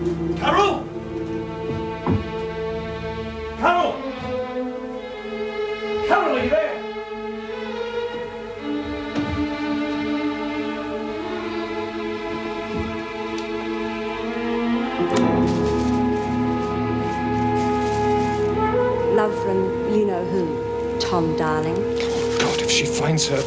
Carol! Carol! Carol, are you there? Love from you-know-who, Tom, darling. Oh, God, if she finds her...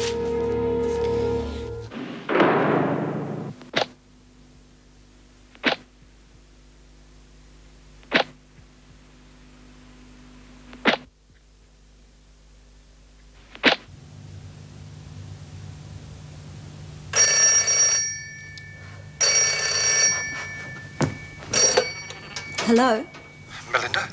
Hello? Melinda?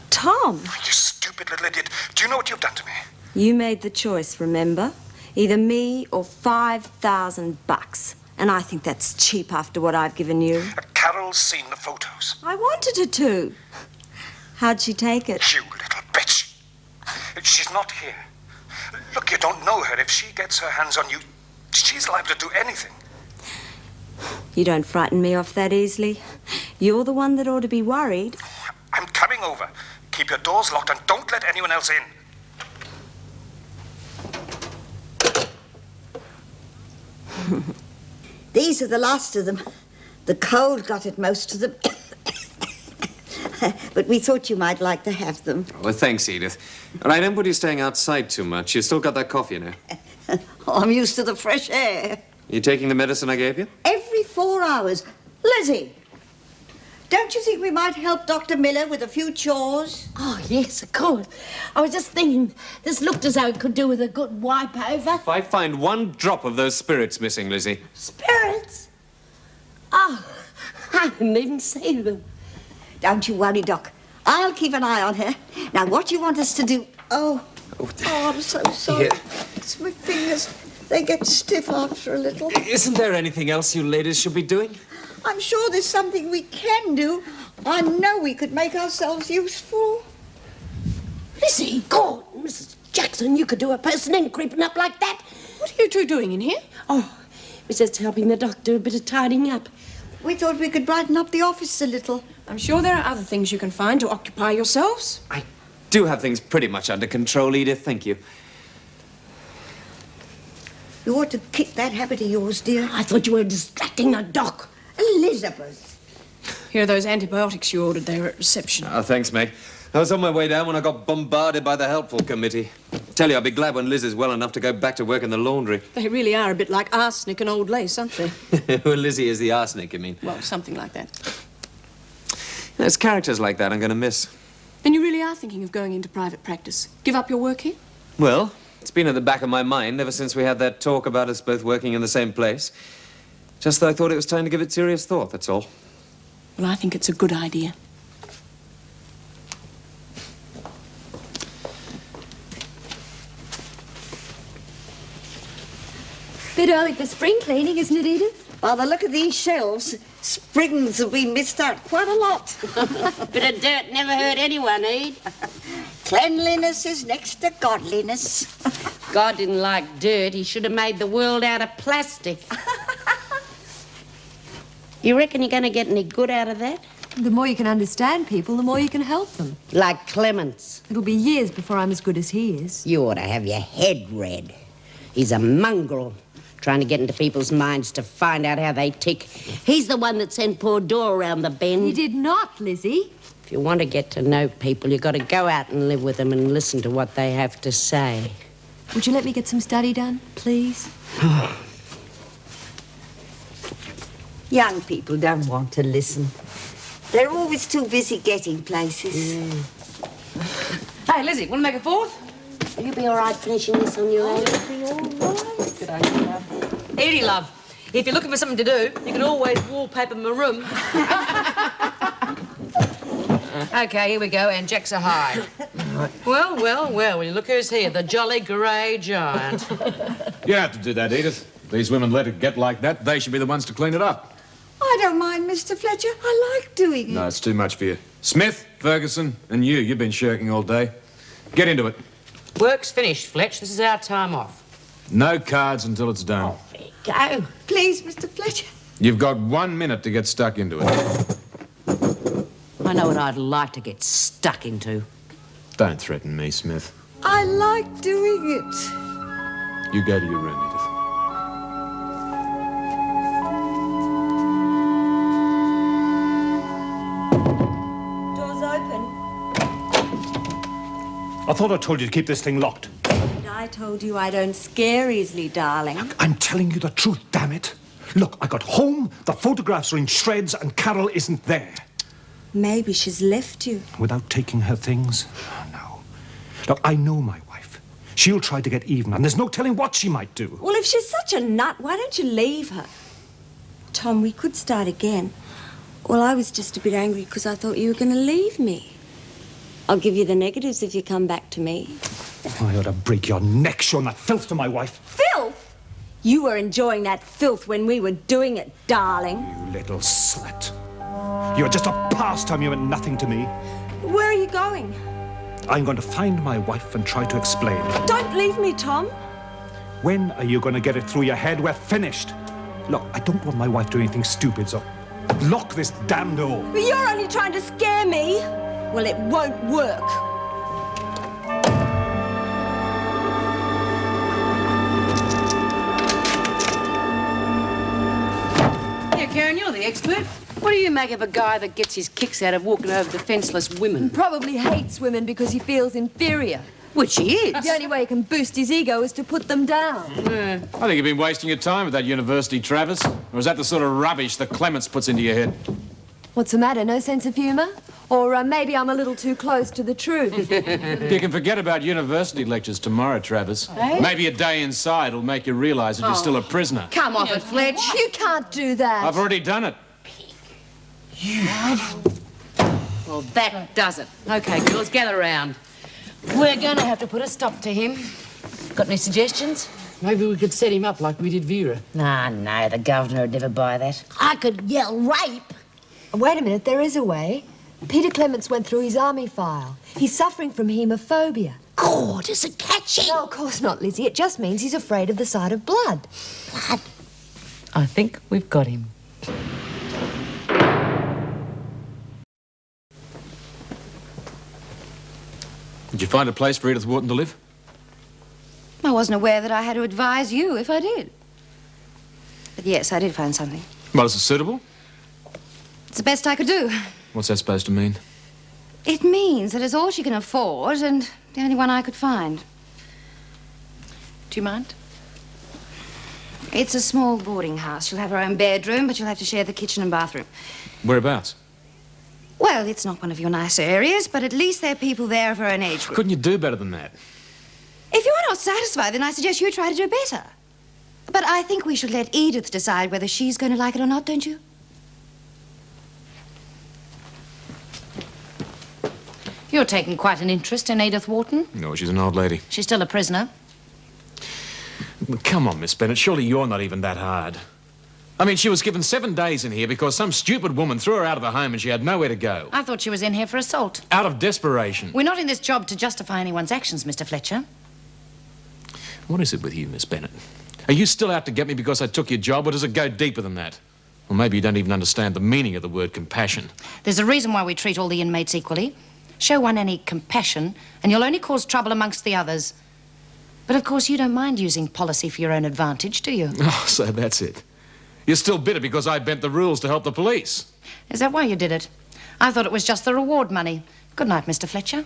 Tom! You stupid little idiot. Do you know what you've done to me? You made the choice, remember? Either me or $5,000. And I think that's cheap after what I've given you. Carol's seen the photos. I wanted her to. How'd she take it? You little bitch. She's not here. Look, you don't know her. If she gets her hands on you, she's liable to do anything. You don't frighten me off that easily. You're the one that ought to be worried. I'm coming over. Keep your doors locked and don't let anyone else in. These are the last of them. The cold got at most of them. But we thought you might like to have them. Well, thanks, Edith. And I don't put you staying outside too much. You still got that cough, you know. Oh, I'm used to the fresh air. You taking the medicine I gave you? Every 4 hours. Lizzie, don't you think we might help Dr. Miller with a few chores? Oh, yes, of course. I was just thinking, this looked as though it could do with a good wipe over. If I find one drop of those spirits missing, Lizzie. Spirits? Oh, I didn't even see them. Don't you worry, Doc. I'll keep an eye on her. Now, what do you want us to do? Oh, I'm so sorry. Here. It's my fingers. They get stiff after a little. Isn't there anything else you ladies should be doing? I'm sure there's something we can do. I know we could make ourselves useful. Lizzie, God, Mrs. Jackson, you could do a person in creeping up like that. What are you two doing in here? Oh, we're just helping the doctor do a bit of tidying up. We thought we could brighten up the office a little. I'm sure there are other things you can find to occupy yourselves. I do have things pretty much under control, Edith, thank you. You ought to kick that habit of yours, dear. I thought you were distracting the doc. Elizabeth. Here are those antibiotics you ordered there at reception. Oh, thanks, Meg. I was on my way down when I got bombarded by the helpful committee. Tell you, I'll be glad when Liz is well enough to go back to work in the laundry. They really are a bit like arsenic and old lace, aren't they? Well, Lizzie is the arsenic, you mean? Well, something like that. There's characters like that I'm going to miss. Then you really are thinking of going into private practice? Give up your work here? Well, it's been at the back of my mind ever since we had that talk about us both working in the same place. Just that I thought it was time to give it serious thought, that's all. Well, I think it's a good idea. Bit early for spring cleaning, isn't it, Edith? By the look of these shelves, springs have been missed out quite a lot. Bit of dirt never hurt anyone, Ede. Cleanliness is next to godliness. God didn't like dirt. He should have made the world out of plastic. You reckon you're going to get any good out of that? The more you can understand people, the more you can help them. Like Clements. It'll be years before I'm as good as he is. You ought to have your head read. He's a mongrel, trying to get into people's minds to find out how they tick. He's the one that sent poor Dora around the bend. He did not, Lizzie. If you want to get to know people, you've got to go out and live with them and listen to what they have to say. Would you let me get some study done, please? Young people don't want to listen. They're always too busy getting places. Hey, Lizzie, want to make a fourth? Will you be all right finishing this on your own? Good idea, love. Edie, love, if you're looking for something to do, you can always wallpaper my room. Okay, here we go, and Jacks are high. Well, well, well, you look who's here, the jolly grey giant. You don't have to do that, Edith. These women let it get like that. They should be the ones to clean it up. I don't mind, Mr. Fletcher. I like doing it. No, it's too much for you. Smith, Ferguson, and you've been shirking all day. Get into it. Work's finished, Fletch. This is our time off. No cards until it's done. Go. Please, Mr. Fletcher. You've got 1 minute to get stuck into it. I know what I'd like to get stuck into. Don't threaten me, Smith. I like doing it. You go to your room, Edith. Door's open. I thought I told you to keep this thing locked. And I told you I don't scare easily, darling. I'm telling you the truth, damn it. Look, I got home, the photographs are in shreds, and Carol isn't there. Maybe she's left you. Without taking her things? No. Look, I know my wife. She'll try to get even, and there's no telling what she might do. Well, if she's such a nut, why don't you leave her? Tom, we could start again. Well, I was just a bit angry because I thought you were going to leave me. I'll give you the negatives if you come back to me. I ought to break your neck showing that filth to my wife. Filth? You were enjoying that filth when we were doing it, darling. You little slut. You're just a pastime. You meant nothing to me. Where are you going? I'm going to find my wife and try to explain. Don't leave me, Tom. When are you going to get it through your head? We're finished. Look, I don't want my wife doing anything stupid, so lock this damn door. But you're only trying to scare me. Well, it won't work. Yeah, Karen, you're the expert. What do you make of a guy that gets his kicks out of walking over defenceless women? Probably hates women because he feels inferior. Which he is. The only way he can boost his ego is to put them down. I think you've been wasting your time with that university, Travis. Or is that the sort of rubbish that Clements puts into your head? What's the matter? No sense of humour? Or maybe I'm a little too close to the truth. You can forget about university lectures tomorrow, Travis. Eh? Maybe a day inside will make you realise that you're still a prisoner. Come off it, Fletch. You can't do that. I've already done it. Well, that does it. OK, girls, gather round. We're going to have to put a stop to him. Got any suggestions? Maybe we could set him up like we did Vera. Ah, no, the governor would never buy that. I could yell rape. Wait a minute, there is a way. Peter Clements went through his army file. He's suffering from hemophobia. God, does it catch him? No, of course not, Lizzie. It just means he's afraid of the sight of blood. Blood? I think we've got him. Did you find a place for Edith Wharton to live? I wasn't aware that I had to advise you if I did. But yes, I did find something. Well, is it suitable? It's the best I could do. What's that supposed to mean? It means that it's all she can afford and the only one I could find. Do you mind? It's a small boarding house. She'll have her own bedroom, but you'll have to share the kitchen and bathroom. Whereabouts? Well, it's not one of your nicer areas, but at least there are people there of her own age group. Couldn't you do better than that? If you're not satisfied, then I suggest you try to do better. But I think we should let Edith decide whether she's going to like it or not, don't you? You're taking quite an interest in Edith Wharton. No, she's an old lady. She's still a prisoner. Come on, Miss Bennett, surely you're not even that hard. I mean, she was given 7 days in here because some stupid woman threw her out of the home and she had nowhere to go. I thought she was in here for assault. Out of desperation. We're not in this job to justify anyone's actions, Mr. Fletcher. What is it with you, Miss Bennett? Are you still out to get me because I took your job, or does it go deeper than that? Or maybe you don't even understand the meaning of the word compassion. There's a reason why we treat all the inmates equally. Show one any compassion, and you'll only cause trouble amongst the others. But of course, you don't mind using policy for your own advantage, do you? Oh, so that's it. You're still bitter because I bent the rules to help the police. Is that why you did it? I thought it was just the reward money. Good night, Mr. Fletcher.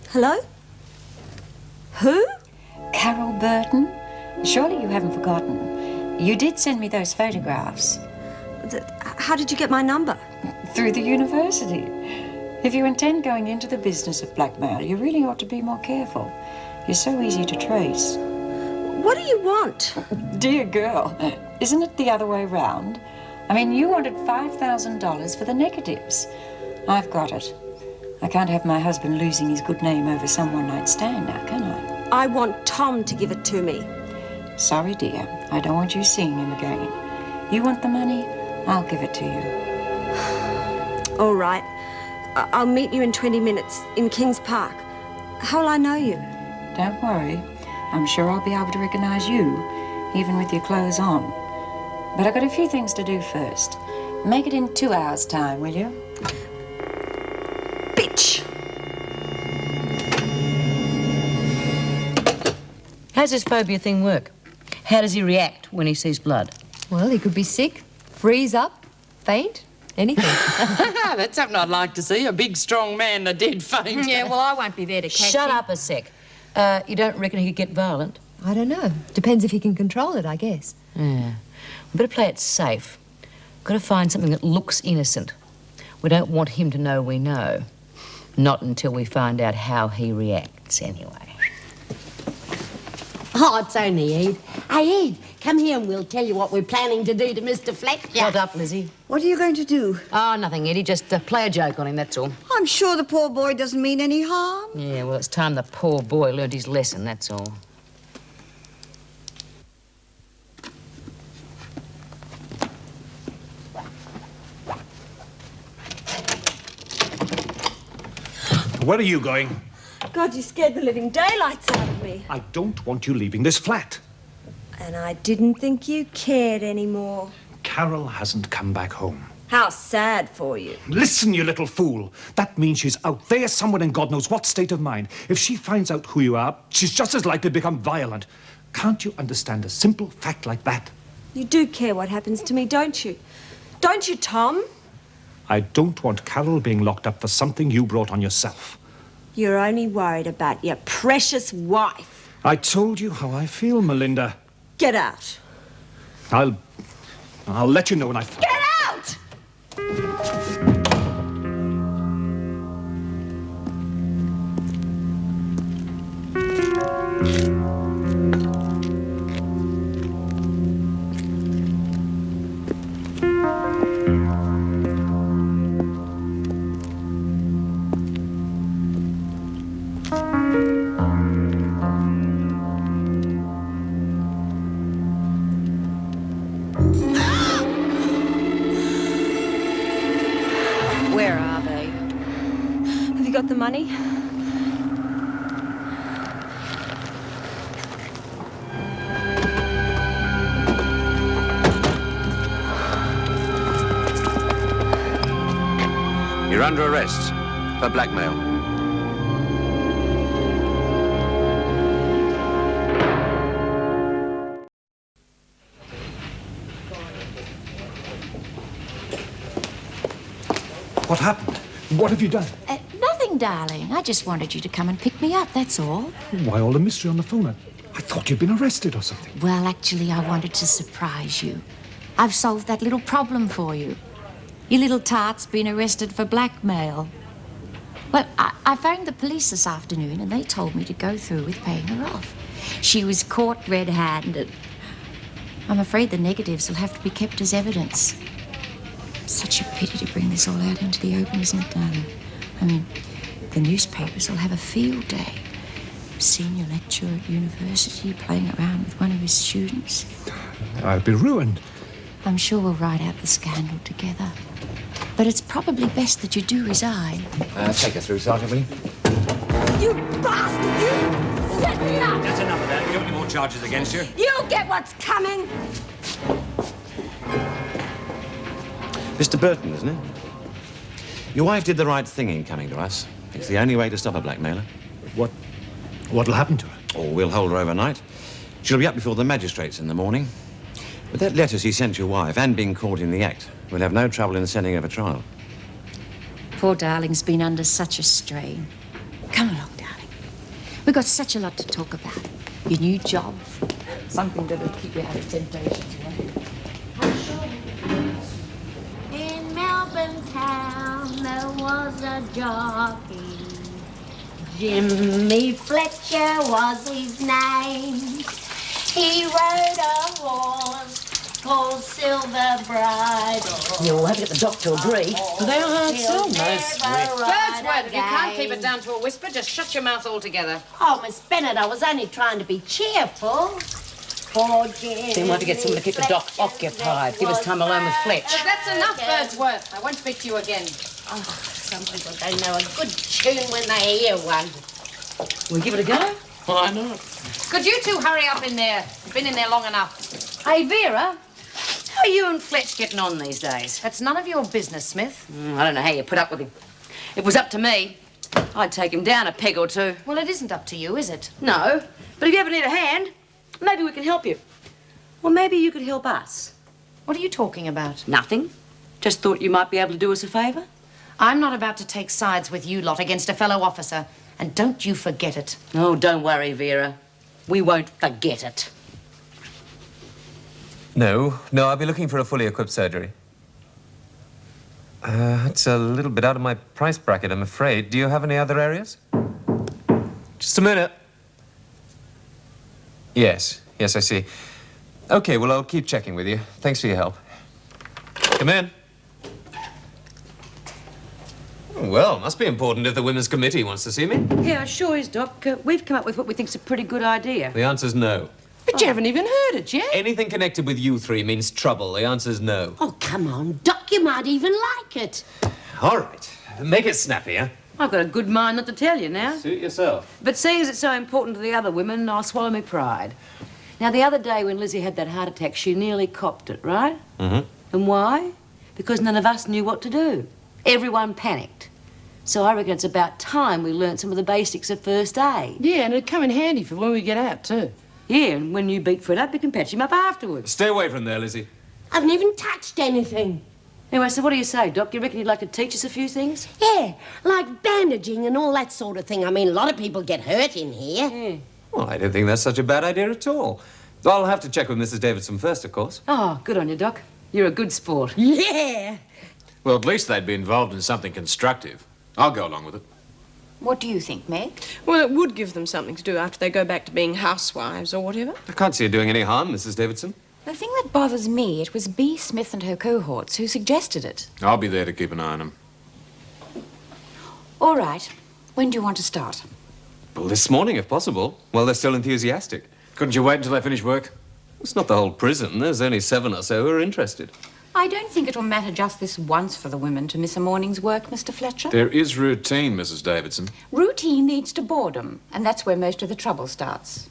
Hello? Who? Carol Burton? Surely you haven't forgotten. You did send me those photographs. How did you get my number? Through the university. If you intend going into the business of blackmail, you really ought to be more careful. You're so easy to trace. What do you want? Dear girl, isn't it the other way round? I mean, you wanted $5,000 for the negatives. I've got it. I can't have my husband losing his good name over some one-night stand now, can I? I want Tom to give it to me. Sorry, dear. I don't want you seeing him again. You want the money? I'll give it to you. All right. I'll meet you in 20 minutes in Kings Park. How'll I know you? Don't worry. I'm sure I'll be able to recognize you, even with your clothes on. But I've got a few things to do first. Make it in 2 hours' time, will you? Bitch! How's this phobia thing work? How does he react when he sees blood? Well, he could be sick, freeze up, faint, anything. That's something I'd like to see. A big, strong man, a dead faint. Yeah, well, I won't be there to catch Shut him. up a sec. You don't reckon he could get violent? I don't know. Depends if he can control it, I guess. Yeah. We better play it safe. Got to find something that looks innocent. We don't want him to know we know. Not until we find out how he reacts, anyway. Oh, it's only Ed. Hey, Ed, come here and we'll tell you what we're planning to do to Mr. Fletcher. Shut up, Lizzie. What are you going to do? Oh, nothing, Eddie. Just play a joke on him, that's all. I'm sure the poor boy doesn't mean any harm. Yeah, well, it's time the poor boy learned his lesson, that's all. Where are you going? God, you scared the living daylights out of me. I don't want you leaving this flat. And I didn't think you cared anymore. Carol hasn't come back home. How sad for you. Listen, you little fool. That means she's out there somewhere in God knows what state of mind. If she finds out who you are, she's just as likely to become violent. Can't you understand a simple fact like that? You do care what happens to me, don't you? Don't you, Tom? I don't want Carol being locked up for something you brought on yourself. You're only worried about your precious wife. I told you how I feel, Melinda. Get out. I'll let you know when I... Get out! Where are they? Have you got the money? You're under arrest for blackmail. What happened? What have you done? Nothing, darling. I just wanted you to come and pick me up, that's all. Why all the mystery on the phone? I thought you'd been arrested or something. Well, actually, I wanted to surprise you. I've solved that little problem for you. Your little tart's been arrested for blackmail. Well, I phoned the police this afternoon and they told me to go through with paying her off. She was caught red-handed. I'm afraid the negatives will have to be kept as evidence. Such a pity to bring this all out into the open, isn't it, darling? I mean, the newspapers will have a field day. Senior lecturer at university playing around with one of his students. I'll be ruined. I'm sure we'll ride out the scandal together. But it's probably best that you do resign. Take her through, Sergeant, will you? You bastard! You set me up! That's enough of that. You don't want any more charges against you. You'll get what's coming! Mr. Burton, isn't it? Your wife did the right thing in coming to us. It's the only way to stop a blackmailer. What'll happen to her? Or we'll hold her overnight. She'll be up before the magistrates in the morning. With that letter she sent your wife and being caught in the act, we'll have no trouble in sending her for trial. Poor darling's been under such a strain. Come along, darling. We've got such a lot to talk about. Your new job, something that'll keep you out of temptations, In Melbourne town there was a jockey. Jimmy Fletcher was his name. He rode a horse called Silver Bridle. You'll have to get the doctor to agree. But they are hard sell, no Wordsworth, if you can't keep it down to a whisper, just shut your mouth altogether. Oh, Miss Bennett, I was only trying to be cheerful. Poor Jimmy. Then we'll have to get someone to keep the doc occupied. Give us time alone with Fletch. That's enough, Wordsworth. I won't speak to you again. Oh, some people don't know a good tune when they hear one. We'll give it a go? Why not? Could you two hurry up in there? You've been in there long enough. Hey, Vera, How are you and Fletch getting on these days? that's none of your business, Smith. I don't know how you put up with him. If it was up to me, I'd take him down a peg or two. Well, it isn't up to you, is it? No, but if you ever need a hand, maybe we can help you. Or maybe you could help us. What are you talking about? Nothing. Just thought you might be able to do us a favour. I'm not about to take sides with you lot against a fellow officer. And don't you forget it. Oh, don't worry, Vera. We won't forget it. No, I'll be looking for a fully equipped surgery. It's a little bit out of my price bracket, I'm afraid. Do you have any other areas? Just a minute. Yes, I see. Okay, well, I'll keep checking with you. Thanks for your help. Come in. Well, must be important if the Women's Committee wants to see me. Yeah, it sure is, Doc. We've come up with what we think's a pretty good idea. The answer's no. But you haven't even heard it yet. Anything connected with you three means trouble. The answer's no. Oh, come on, Doc, you might even like it. All right. Make it snappy, huh? I've got a good mind not to tell you now. Suit yourself. But seeing as it's so important to the other women, I'll swallow my pride. Now, the other day when Lizzie had that heart attack, she nearly copped it, right? Mm-hmm. And why? Because none of us knew what to do. Everyone panicked. So I reckon it's about time we learnt some of the basics of first aid. Yeah, and it'd come in handy for when we get out, too. Yeah, and when you beat Fred up, you can patch him up afterwards. Stay away from there, Lizzie. I haven't even touched anything. Anyway, so what do you say, Doc? You reckon you'd like to teach us a few things? Yeah, like bandaging and all that sort of thing. I mean, a lot of people get hurt in here. Yeah. Well, I don't think that's such a bad idea at all. I'll have to check with Mrs. Davidson first, of course. Oh, good on you, Doc. You're a good sport. Yeah. Well, at least they'd be involved in something constructive. I'll go along with it. What do you think, Meg? Well, it would give them something to do after they go back to being housewives or whatever. I can't see it doing any harm, Mrs. Davidson. The thing that bothers me, it was B. Smith and her cohorts who suggested it. I'll be there to keep an eye on them. All right. When do you want to start? Well, this morning, if possible. Well, they're still enthusiastic. Couldn't you wait until they finish work? It's not the whole prison. There's only 7 or so who are interested. I don't think it'll matter just this once for the women to miss a morning's work, Mr. Fletcher. There is routine, Mrs. Davidson. Routine leads to boredom, and that's where most of the trouble starts.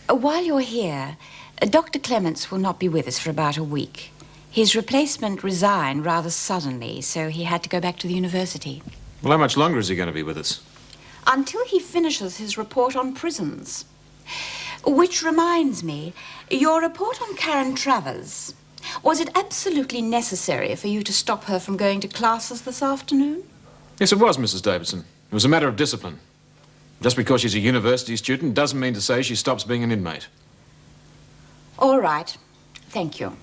While you're here, Dr. Clements will not be with us for about a week. His replacement resigned rather suddenly, so he had to go back to the university. Well, how much longer is he going to be with us? Until he finishes his report on prisons. Which reminds me, your report on Karen Travers. Was it absolutely necessary for you to stop her from going to classes this afternoon? Yes, it was, Mrs. Davidson. It was a matter of discipline. Just because she's a university student doesn't mean to say she stops being an inmate. All right. Thank you.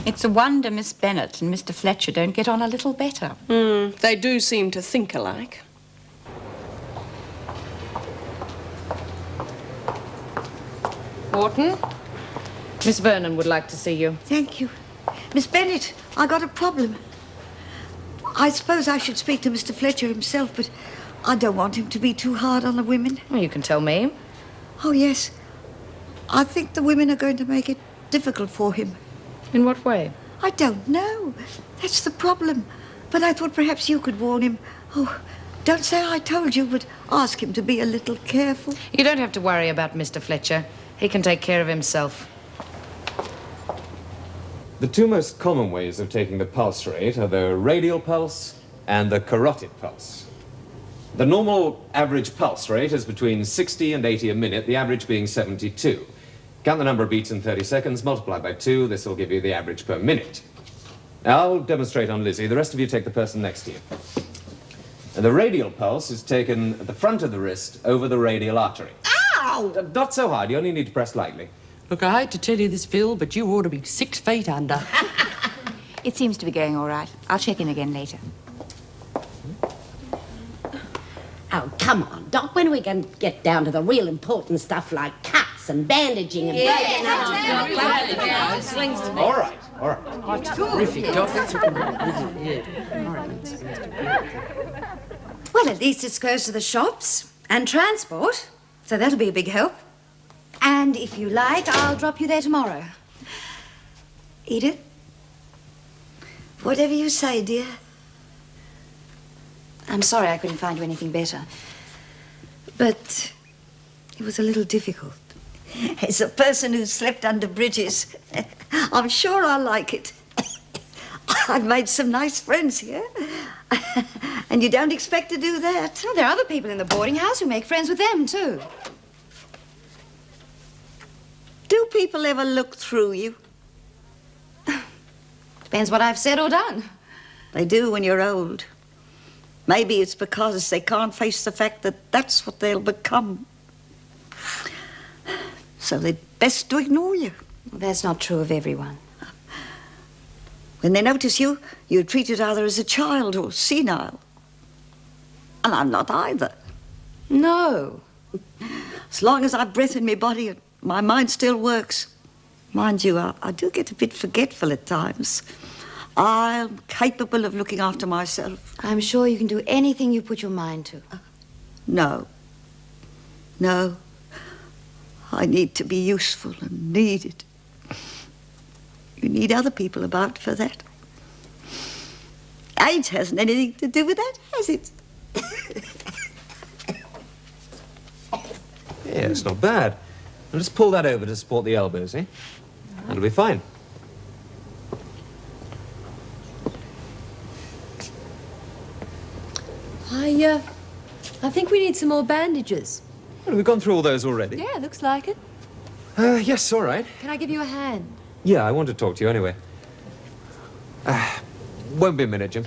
It's a wonder Miss Bennet and Mr. Fletcher don't get on a little better. They do seem to think alike. Wharton? Miss Vernon would like to see you. Thank you. Miss Bennet, I got a problem. I suppose I should speak to Mr. Fletcher himself, but I don't want him to be too hard on the women. Well, you can tell me. Oh, yes. I think the women are going to make it difficult for him. In what way? I don't know. That's the problem. But I thought perhaps you could warn him. Oh, don't say I told you, but ask him to be a little careful. You don't have to worry about Mr. Fletcher. He can take care of himself. The 2 most common ways of taking the pulse rate are the radial pulse and the carotid pulse. The normal average pulse rate is between 60 and 80 a minute, the average being 72. Count the number of beats in 30 seconds, multiply by 2, this will give you the average per minute. Now, I'll demonstrate on Lizzie. The rest of you take the person next to you. And the radial pulse is taken at the front of the wrist over the radial artery. Ow! Not so hard, you only need to press lightly. Look, I hate to tell you this, Phil, but you ought to be 6 feet under. It seems to be going all right. I'll check in again later. Oh, come on, Doc. When are we going to get down to the real important stuff like cuts and bandaging and breaking up? All right, all right. Terrific, Doc. Well, at least it's close to the shops and transport, so that'll be a big help. And if you like, I'll drop you there tomorrow. Edith, Whatever you say, dear. I'm sorry I couldn't find you anything better. But it was a little difficult. As a person who's slept under bridges, I'm sure I like it. I've made some nice friends here. And you don't expect to do that. Well, there are other people in the boarding house who make friends with them, too. Do people ever look through you? Depends what I've said or done. They do when you're old. Maybe it's because they can't face the fact that that's what they'll become. So they're best to ignore you. Well, that's not true of everyone. When they notice you, you're treated either as a child or senile. And I'm not either. No. As long as I've breath in my body and my mind still works. Mind you, I do get a bit forgetful at times. I'm capable of looking after myself. I'm sure you can do anything you put your mind to. No. No. I need to be useful and needed. You need other people about for that. Age hasn't anything to do with that, has it? Yeah, it's not bad. I'll just pull that over to support the elbows, eh? That'll be fine. I think we need some more bandages. Well, we've gone through all those already. Yeah, looks like it. Yes, all right. Can I give you a hand? Yeah, I want to talk to you anyway. Won't be a minute, Jim.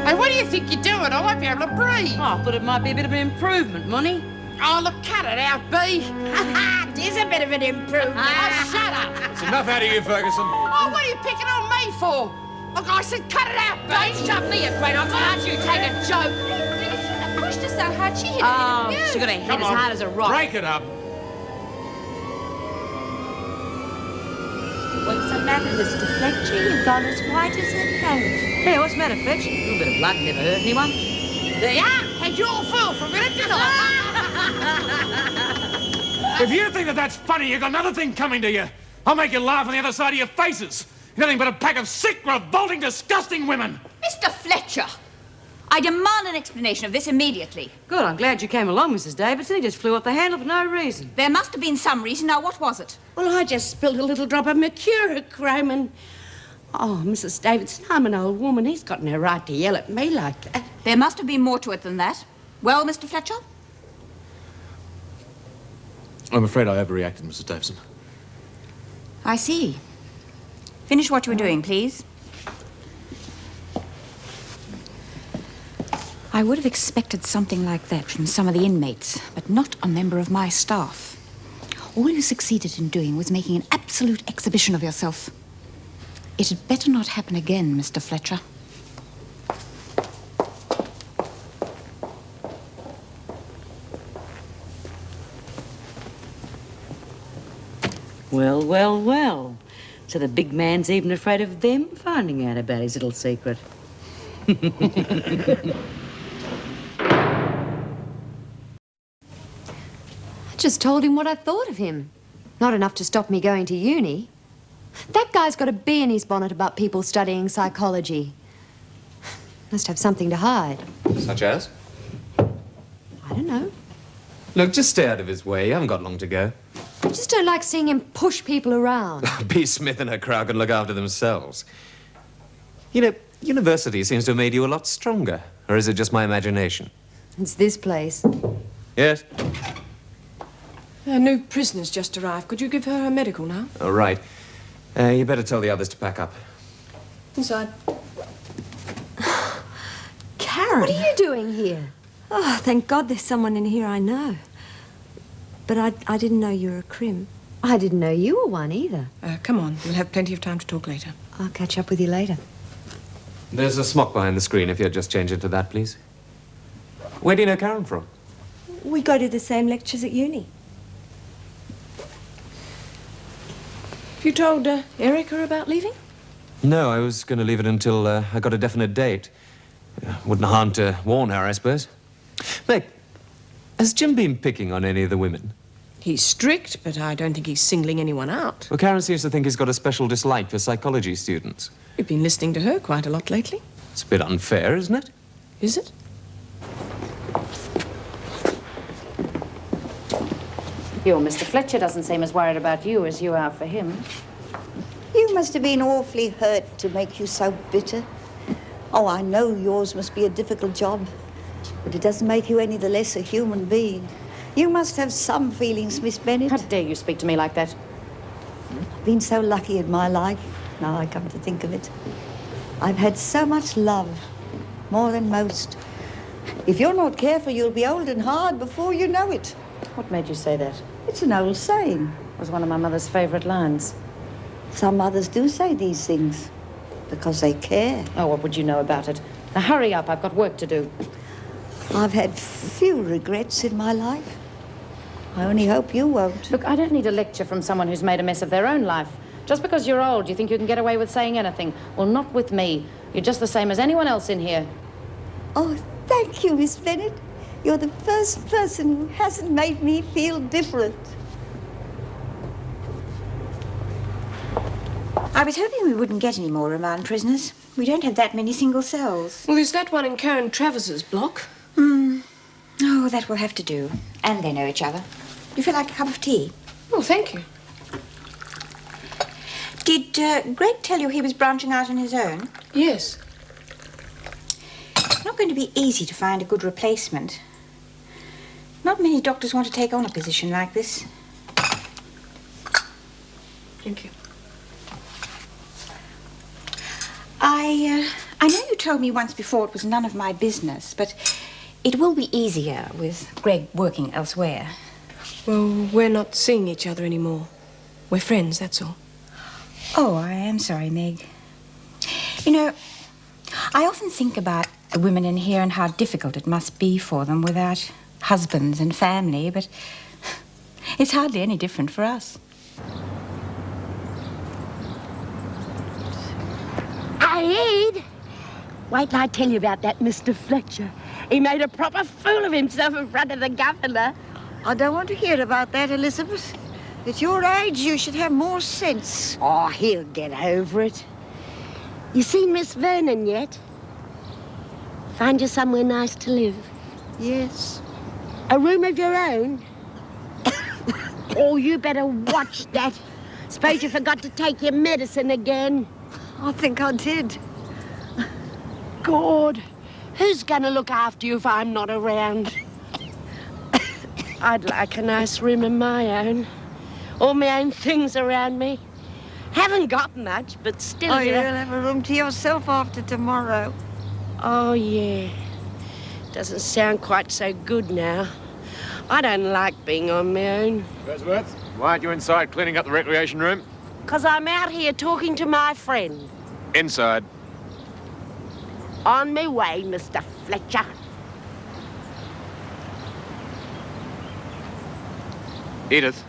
Hey, what do you think you're doing? I won't be able to breathe. Oh, but it might be a bit of an improvement, Money. Oh, look, cut it out, B. It is a bit of an improvement. Oh, shut up. It's enough out of you, Ferguson. Oh, what are you picking on me for? Look, I said cut it out, B. Don't shove me a great on. Can't you take a joke? You shouldn't have pushed her so hard. She hit Oh, you. she got a head Come as on, hard as a rock. break it up. What's the matter, Mr. Fletcher? You've gone as white as a ghost. Hey, what's the matter, Fletch? A little bit of blood never hurt anyone. There you are. Had you all fool for a minute, didn't I? If you think that that's funny, you've got another thing coming to you. I'll make you laugh on the other side of your faces. You're nothing but a pack of sick, revolting, disgusting women. Mr. Fletcher, I demand an explanation of this immediately. Good, I'm glad you came along, Mrs. Davidson. He just flew off the handle for no reason. There must have been some reason. Now, what was it? Well, I just spilled a little drop of mercurochrome and... Oh, Mrs. Davidson, I'm an old woman. He's got no right to yell at me like that. There must have been more to it than that. Well, Mr. Fletcher? I'm afraid I overreacted, Mrs. Davison. I see. Finish what you were doing, please. I would have expected something like that from some of the inmates, but not a member of my staff. All you succeeded in doing was making an absolute exhibition of yourself. It had better not happen again, Mr. Fletcher. Well, well, well. So the big man's even afraid of them finding out about his little secret. I just told him what I thought of him. Not enough to stop me going to uni. That guy's got a bee in his bonnet about people studying psychology. Must have something to hide. Such as? I don't know. Look, just stay out of his way. You haven't got long to go. I just don't like seeing him push people around. B. Smith and her crowd can look after themselves. You know, university seems to have made you a lot stronger. Or is it just my imagination? It's this place. Yes? A new prisoner's just arrived. Could you give her her medical now? All right. You better tell the others to pack up. Inside. Karen! What are you doing here? Oh, thank God there's someone in here I know. But I didn't know you were a crim. I didn't know you were one either. Come on. We'll have plenty of time to talk later. I'll catch up with you later. There's a smock behind the screen, if you'd just change into that, please. Where do you know Karen from? We go to the same lectures at uni. Have you told Erica about leaving? No, I was going to leave it until I got a definite date. Wouldn't harm to warn her, I suppose. Meg, Has Jim been picking on any of the women? He's strict, but I don't think he's singling anyone out. Well, Karen seems to think he's got a special dislike for psychology students. You've been listening to her quite a lot lately. It's a bit unfair, isn't it? Is it? Your Mr. Fletcher doesn't seem as worried about you as you are for him. You must have been awfully hurt to make you so bitter. Oh, I know yours must be a difficult job, but it doesn't make you any the less a human being. You must have some feelings, Miss Bennett. How dare you speak to me like that? I've been so lucky in my life, now I come to think of it. I've had so much love, more than most. If you're not careful, you'll be old and hard before you know it. What made you say that? It's an old saying. It was one of my mother's favourite lines. Some mothers do say these things because they care. Oh, what would you know about it? Now hurry up, I've got work to do. I've had few regrets in my life. I only hope you won't. Look, I don't need a lecture from someone who's made a mess of their own life. Just because you're old, you think you can get away with saying anything. Well, not with me. You're just the same as anyone else in here. Oh, thank you, Miss Bennett. You're the first person who hasn't made me feel different. I was hoping we wouldn't get any more remand prisoners. We don't have that many single cells. Well, there's that one in Karen Travis's block. Oh, that will have to do. And they know each other. Do you feel like a cup of tea? Oh, thank you. Did Greg tell you he was branching out on his own? Yes. It's not going to be easy to find a good replacement. Not many doctors want to take on a position like this. Thank you. I know you told me once before it was none of my business, but it will be easier with Greg working elsewhere. Well, we're not seeing each other anymore. We're friends, that's all. Oh, I am sorry, Meg. You know, I often think about the women in here and how difficult it must be for them without husbands and family, but it's hardly any different for us. Aid! Wait till I tell you about that Mr. Fletcher. He made a proper fool of himself in front of the governor. I don't want to hear about that, Elizabeth. At your age, you should have more sense. Oh, he'll get over it. You seen Miss Vernon yet? Find you somewhere nice to live? Yes. A room of your own? Oh, you better watch that. Suppose you forgot to take your medicine again. I think I did. God, who's gonna look after you if I'm not around? I'd like a nice room of my own. All my own things around me. Haven't got much, but still... Oh, you'll have a room to yourself after tomorrow. Oh, yeah. Doesn't sound quite so good now. I don't like being on my own. Beresworth, why aren't you inside cleaning up the recreation room? 'Cause I'm out here talking to my friend. Inside. On my way, Mr. Fletcher. Edith,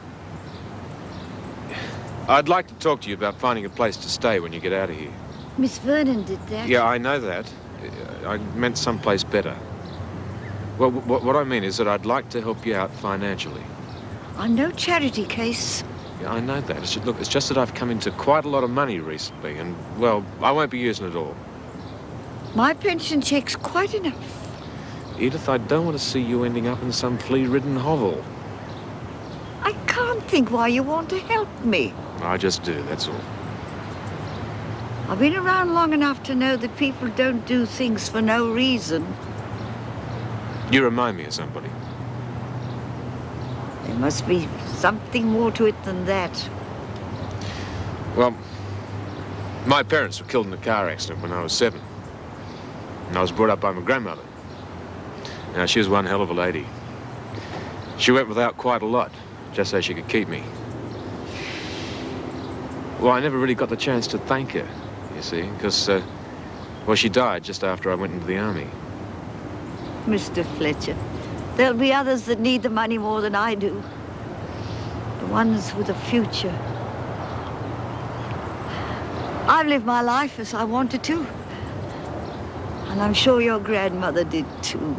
I'd like to talk to you about finding a place to stay when you get out of here. Miss Vernon did that. Yeah, I know that. I meant someplace better. Well, what I mean is that I'd like to help you out financially. I'm no charity case. Yeah, I know that. It's just that I've come into quite a lot of money recently, and, well, I won't be using it all. My pension check's quite enough. Edith, I don't want to see you ending up in some flea-ridden hovel. I can't think why you want to help me. I just do, that's all. I've been around long enough to know that people don't do things for no reason. You remind me of somebody. There must be something more to it than that. Well, my parents were killed in a car accident when I was 7. And I was brought up by my grandmother. Now, she was one hell of a lady. She went without quite a lot, just so she could keep me. Well, I never really got the chance to thank her, you see, because, well, she died just after I went into the army. Mr. Fletcher, there'll be others that need the money more than I do. The ones with a future. I've lived my life as I wanted to. And I'm sure your grandmother did too.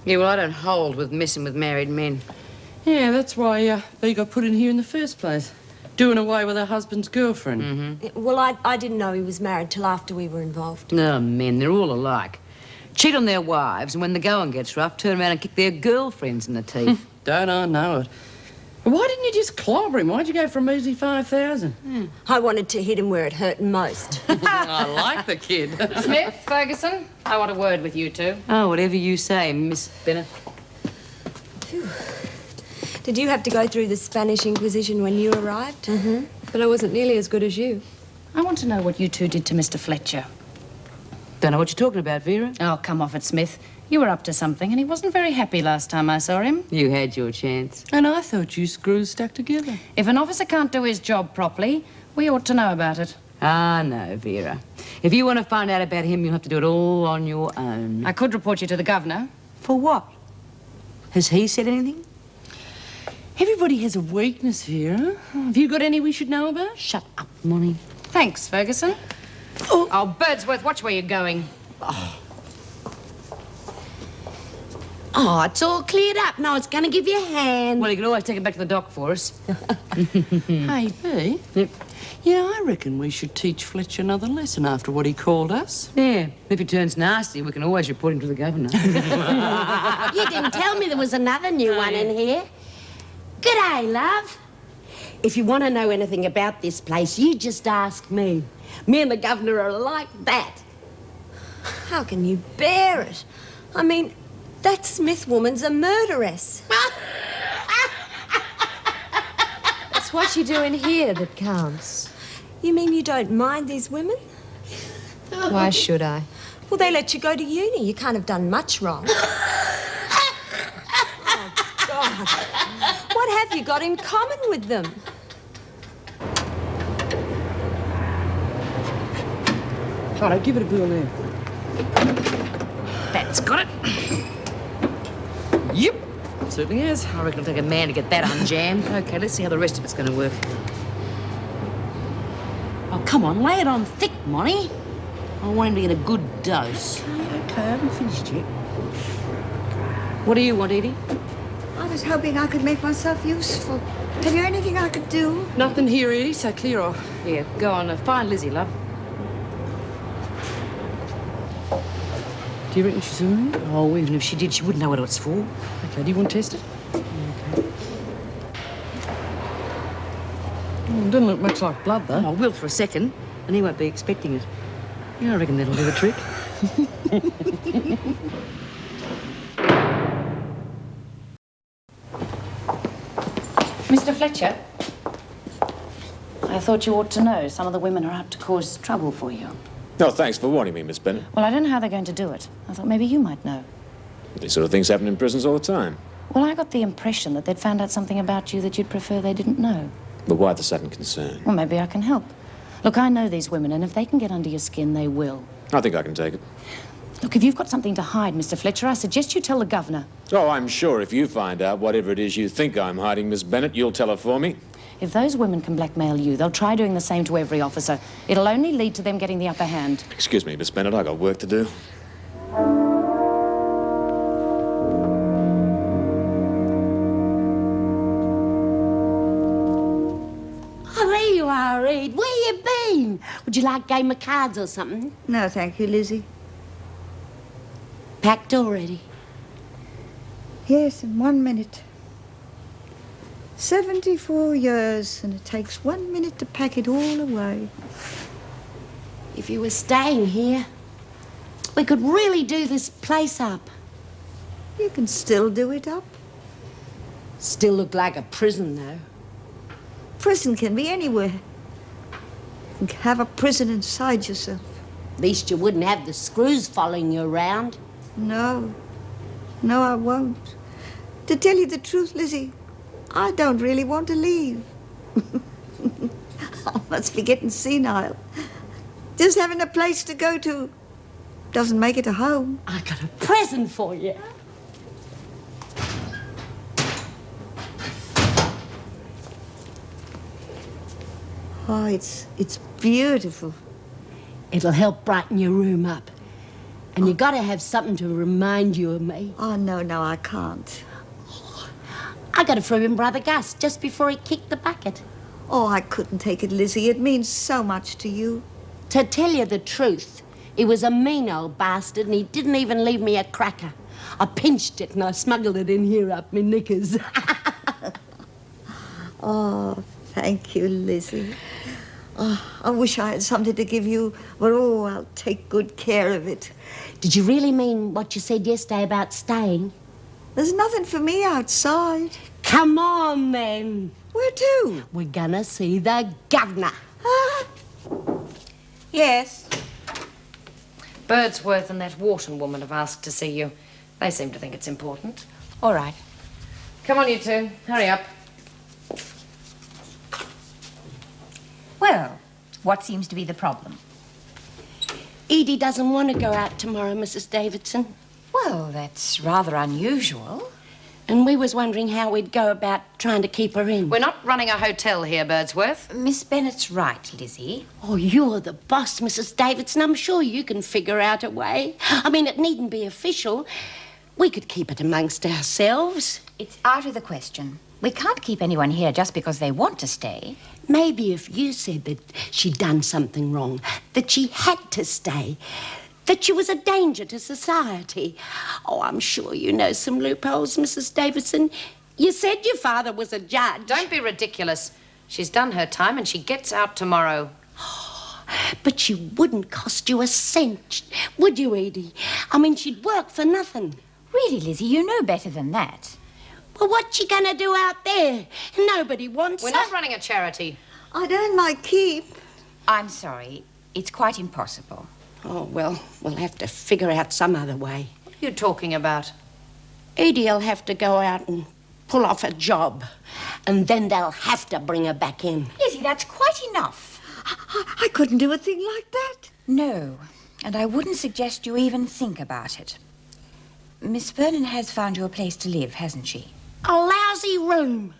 Yeah, well, I don't hold with messing with married men. Yeah, that's why they got put in here in the first place. Doing away with her husband's girlfriend. Mm-hmm. Well, I didn't know he was married till after we were involved. No, men, they're all alike. Cheat on their wives, and when the going gets rough, turn around and kick their girlfriends in the teeth. Don't I know it? Why didn't you just clobber him? Why'd you go for a measly 5,000? I wanted to hit him where it hurt most. I like the kid. Smith, Ferguson, I want a word with you two. Oh, whatever you say, Miss Bennett. Did you have to go through the Spanish Inquisition when you arrived? Mm-hmm. But I wasn't nearly as good as you. I want to know what you two did to Mr. Fletcher. Don't know what you're talking about, Vera. Oh, come off it, Smith. You were up to something, and he wasn't very happy last time I saw him. You had your chance. And I thought you screws stuck together. If an officer can't do his job properly, we ought to know about it. Ah, no, Vera. If you want to find out about him, you'll have to do it all on your own. I could report you to the governor. For what? Has he said anything? Everybody has a weakness, Vera. Have you got any we should know about? Shut up, Monty. Thanks, Ferguson. Oh, Birdsworth, watch where you're going. Oh, it's all cleared up. No, it's going to give you a hand. Well, you can always take it back to the dock for us. Hey, B. Yep. Yeah, I reckon we should teach Fletcher another lesson after what he called us. Yeah. If he turns nasty, we can always report him to the governor. You didn't tell me there was another new one in here. G'day, love. If you want to know anything about this place, you just ask me. Me and the governor are like that. How can you bear it? I mean, that Smith woman's a murderess. It's what you do in here that counts. You mean you don't mind these women? Why should I? Well, they let you go to uni. You can't have done much wrong. Oh, God. What have you got in common with them? Righto, give it a bill now. That's got it. Yep, certainly has. I reckon it'll take a man to get that unjammed. Okay, let's see how the rest of it's going to work. Oh, come on, lay it on thick, Monty. I want him to get a good dose. Okay, I haven't finished yet. What do you want, Edie? I was hoping I could make myself useful. Have you anything I could do? Nothing here, Edie, so clear off. Here, go on. Find Lizzie, love. Do you reckon she's all right? Oh, even if she did, she wouldn't know what it's for. Okay, do you want to test it? Okay. Oh, it doesn't look much like blood, though. Oh, will for a second, and he won't be expecting it. Yeah, I reckon that'll do the trick. Mr. Fletcher, I thought you ought to know some of the women are out to cause trouble for you. No, thanks for warning me, Miss Bennett. Well, I don't know how they're going to do it. I thought maybe you might know. These sort of things happen in prisons all the time. Well, I got the impression that they'd found out something about you that you'd prefer they didn't know. But why the sudden concern? Well, maybe I can help. Look, I know these women, and if they can get under your skin, they will. I think I can take it. Look, if you've got something to hide, Mr. Fletcher, I suggest you tell the governor. Oh, I'm sure if you find out whatever it is you think I'm hiding, Miss Bennett, you'll tell her for me. If those women can blackmail you, they'll try doing the same to every officer. It'll only lead to them getting the upper hand. Excuse me, Miss Bennett, I got work to do. Oh, there you are, Reed. Where you been? Would you like a game of cards or something? No, thank you, Lizzie. Packed already? Yes, in 1 minute. 74 years, and it takes 1 minute to pack it all away. If you were staying here, we could really do this place up. You can still do it up. Still look like a prison, though. Prison can be anywhere. You can have a prison inside yourself. At least you wouldn't have the screws following you around. No. No, I won't. To tell you the truth, Lizzie, I don't really want to leave. I must be getting senile. Just having a place to go to doesn't make it a home. I got a present for you. Oh, it's beautiful. It'll help brighten your room up. And you got to have something to remind you of me. Oh, no, I can't. I got it from him, Brother Gus, just before he kicked the bucket. Oh, I couldn't take it, Lizzie. It means so much to you. To tell you the truth, he was a mean old bastard and he didn't even leave me a cracker. I pinched it and I smuggled it in here up my knickers. Oh, thank you, Lizzie. Oh, I wish I had something to give you, but oh, I'll take good care of it. Did you really mean what you said yesterday about staying? There's nothing for me outside. Come on, then. Where to? We're gonna see the governor. Yes? Birdsworth and that Wharton woman have asked to see you. They seem to think it's important. All right. Come on, you two. Hurry up. Well, what seems to be the problem? Edie doesn't want to go out tomorrow, Mrs. Davidson. Well, that's rather unusual. And we was wondering how we'd go about trying to keep her in. We're not running a hotel here, Birdsworth. Miss Bennett's right, Lizzie. Oh, you're the boss, Mrs. Davidson. I'm sure you can figure out a way. I mean, it needn't be official. We could keep it amongst ourselves. It's out of the question. We can't keep anyone here just because they want to stay. Maybe if you said that she'd done something wrong, that she had to stay, that she was a danger to society. Oh, I'm sure you know some loopholes, Mrs. Davidson. You said your father was a judge. Don't be ridiculous. She's done her time and she gets out tomorrow. But she wouldn't cost you a cent, would you, Edie? I mean, she'd work for nothing. Really, Lizzie, you know better than that. Well, what's she gonna do out there? Nobody wants We're her. not running a charity. I'd earn my keep. I'm sorry. It's quite impossible. Oh, well, we'll have to figure out some other way. What are you talking about? Edie'll have to go out and pull off a job. And then they'll have to bring her back in. Lizzie, that's quite enough. I couldn't do a thing like that. No, and I wouldn't suggest you even think about it. Miss Vernon has found you a place to live, hasn't she? A lousy room.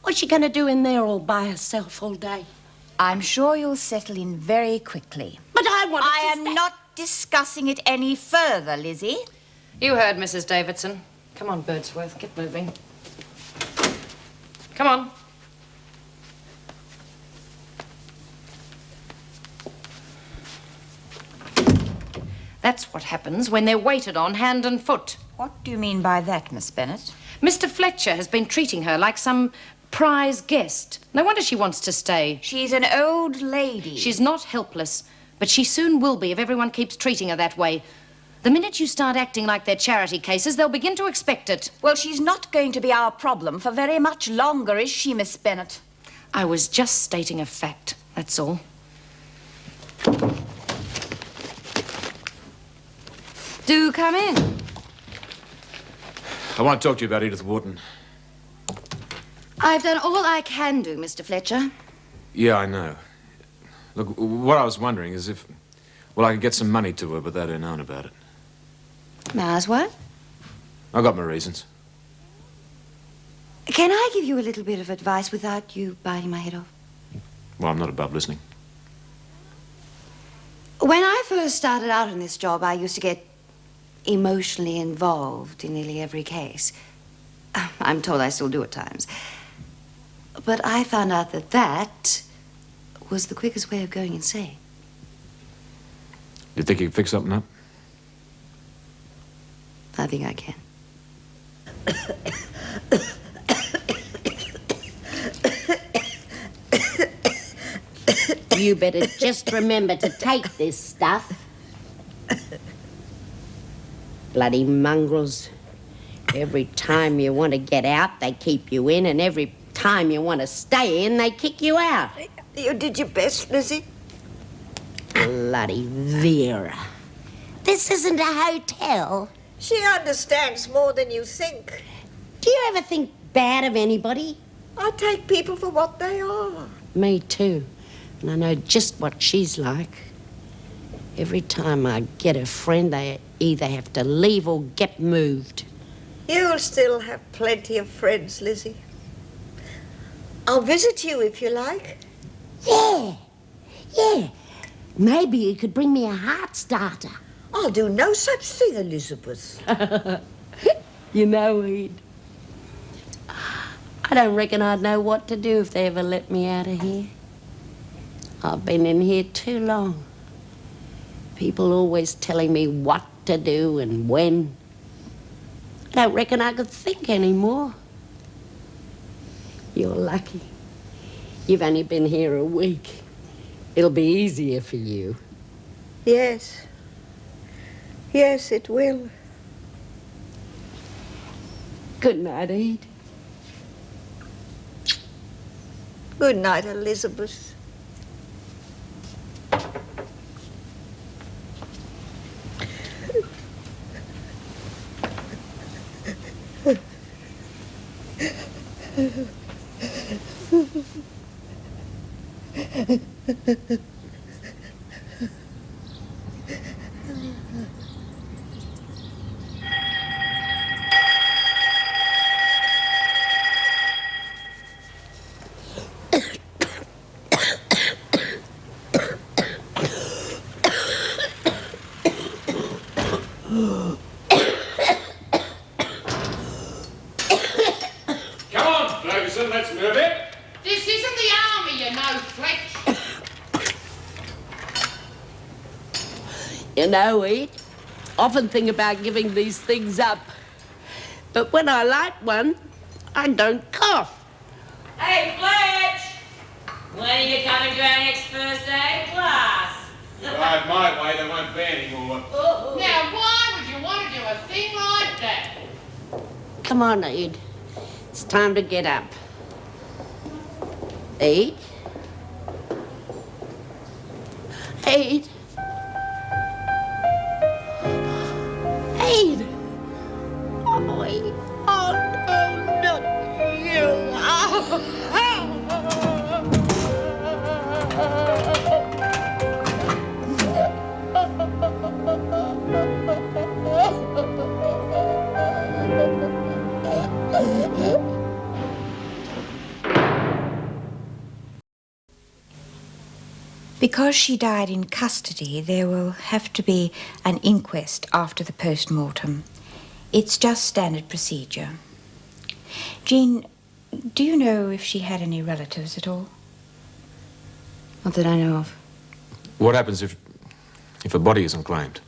What's she gonna do in there all by herself all day? I'm sure you'll settle in very quickly. But I am not discussing it any further, Lizzie. You heard, Mrs. Davidson. Come on, Birdsworth, get moving. Come on. That's what happens when they're waited on hand and foot. What do you mean by that, Miss Bennet? Mr. Fletcher has been treating her like some prize guest. No wonder she wants to stay. She's an old lady. She's not helpless, but she soon will be if everyone keeps treating her that way. The minute you start acting like they're charity cases, they'll begin to expect it. Well, she's not going to be our problem for very much longer, is she, Miss Bennet? I was just stating a fact, that's all. Do come in. I want to talk to you about Edith Wharton. I've done all I can do, Mr. Fletcher. Yeah, I know. Look, what I was wondering is if, well, I could get some money to her without her knowing about it. May I ask what? I got my reasons. Can I give you a little bit of advice without you biting my head off? Well, I'm not above listening. When I first started out in this job, I used to get emotionally involved in nearly every case. I'm told I still do at times. But I found out that that was the quickest way of going insane. You think you can fix something up? I think I can. You better just remember to take this stuff. Bloody mongrels. Every time you want to get out, they keep you in, and every time you want to stay in, they kick you out. You did your best, Lizzie. Bloody Vera. This isn't a hotel. She understands more than you think. Do you ever think bad of anybody? I take people for what they are. Me too. And I know just what she's like. Every time I get a friend, they either have to leave or get moved. You'll still have plenty of friends, Lizzie. I'll visit you if you like. Yeah. Maybe you could bring me a heart starter. I'll do no such thing, Elizabeth. You know, Ed, I don't reckon I'd know what to do if they ever let me out of here. I've been in here too long. People always telling me what to do and when. I don't reckon I could think anymore. You're lucky. You've only been here a week. It'll be easier for you. Yes. Yes, it will. Good night, Ed. Good night, Elizabeth. Come on, Ferguson, let's move it. This isn't the army, you know, Fletch. You know, Ed, often think about giving these things up. But when I like one, I don't cough. Hey, Fletch! When are you coming to our next first aid class? Right, my way, there won't be any more. Now, why would you want to do a thing like that? Come on, Ed. It's time to get up. Ed? Ed? Ed? Oh, Ed. Oh, no, not you. Because she died in custody, there will have to be an inquest after the post-mortem. It's just standard procedure. Jean, do you know if she had any relatives at all? Not that I know of. What happens if a body isn't claimed?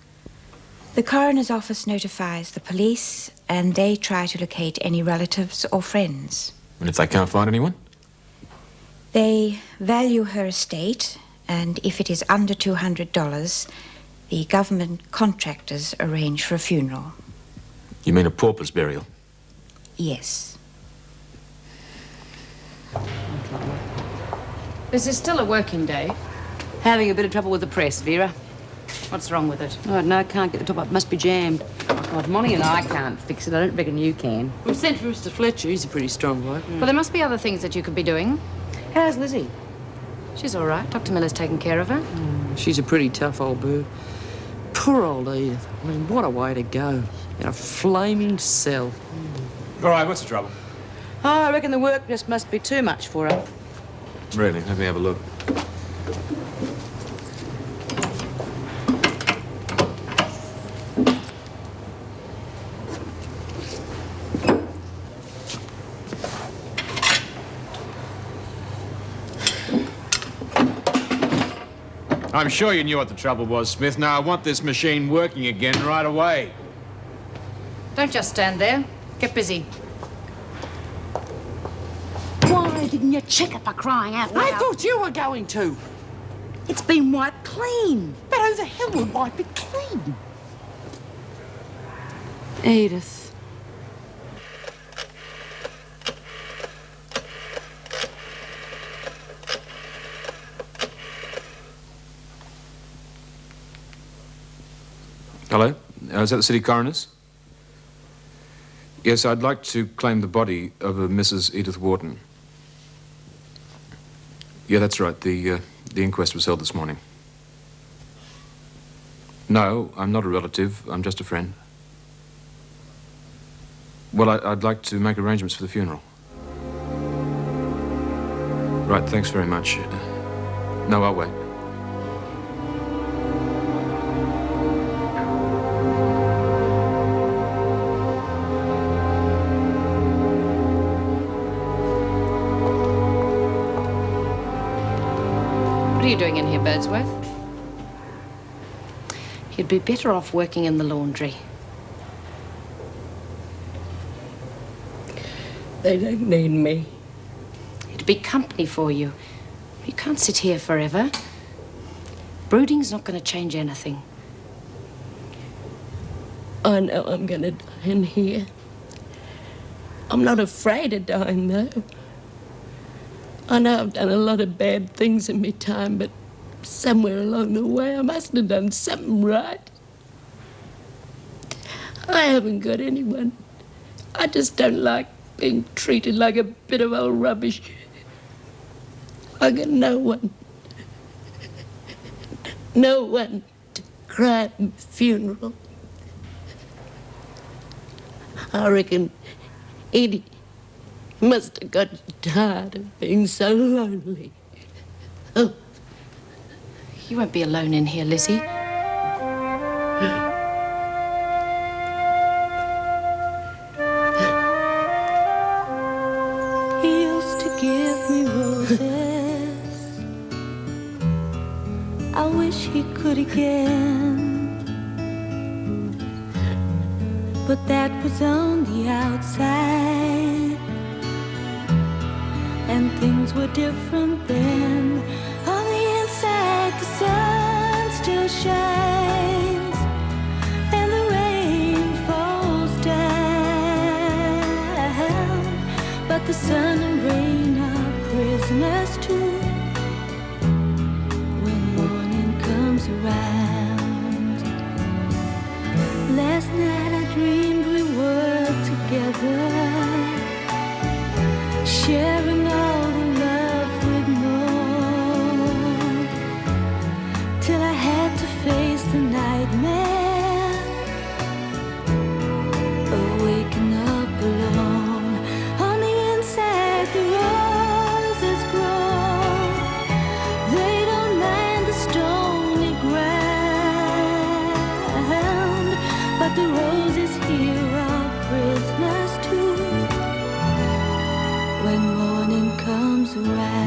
The coroner's office notifies the police, and they try to locate any relatives or friends. And if they can't find anyone? They value her estate, and if it is under $200, the government contractors arrange for a funeral. You mean a pauper's burial? Yes. This is still a working day. Having a bit of trouble with the press, Vera. What's wrong with it? Oh, no, can't get the top up. Must be jammed. Oh, God, Molly and I can't fix it. I don't reckon you can. We've sent for Mr. Fletcher. He's a pretty strong bloke. Well, there must be other things that you could be doing. How's Lizzie? She's all right. Dr. Miller's taking care of her. She's a pretty tough old bird. Poor old Edith. I mean, what a way to go. In a flaming cell. All right, what's the trouble? Oh, I reckon the work just must be too much for her. Really? Let me have a look. I'm sure you knew what the trouble was, Smith. Now, I want this machine working again right away. Don't just stand there. Get busy. Why didn't you check it for crying out loud? I thought you were going to. It's been wiped clean. But who the hell would wipe it clean? Edith. Hello? Is that the city coroner's? Yes, I'd like to claim the body of a Mrs. Edith Wharton. Yeah, that's right. The inquest was held this morning. No, I'm not a relative. I'm just a friend. Well, I'd like to make arrangements for the funeral. Right, thanks very much. No, I'll wait. What are you doing in here, Birdsworth? You'd be better off working in the laundry. They don't need me. It'd be company for you. You can't sit here forever. Brooding's not going to change anything. I know I'm going to die in here. I'm not afraid of dying, though. I know I've done a lot of bad things in my time, but somewhere along the way I must have done something right. I haven't got anyone. I just don't like being treated like a bit of old rubbish. I got no one. No one to cry at my funeral. I reckon Edie must have got tired of being so lonely. Oh. You won't be alone in here, Lizzie. He used to give me roses. I wish he could again. But that was on the outside, and things were different then. On the inside, the sun still shines, and the rain falls down. But the sun and rain are prisoners too when morning comes around. Last night I dreamed we were together, sharing all the love we'd known, till I had to face the nightmare of waking up alone. On the inside the roses grow, they don't mind the stony ground, but the roses here are prisoners too when morning comes around.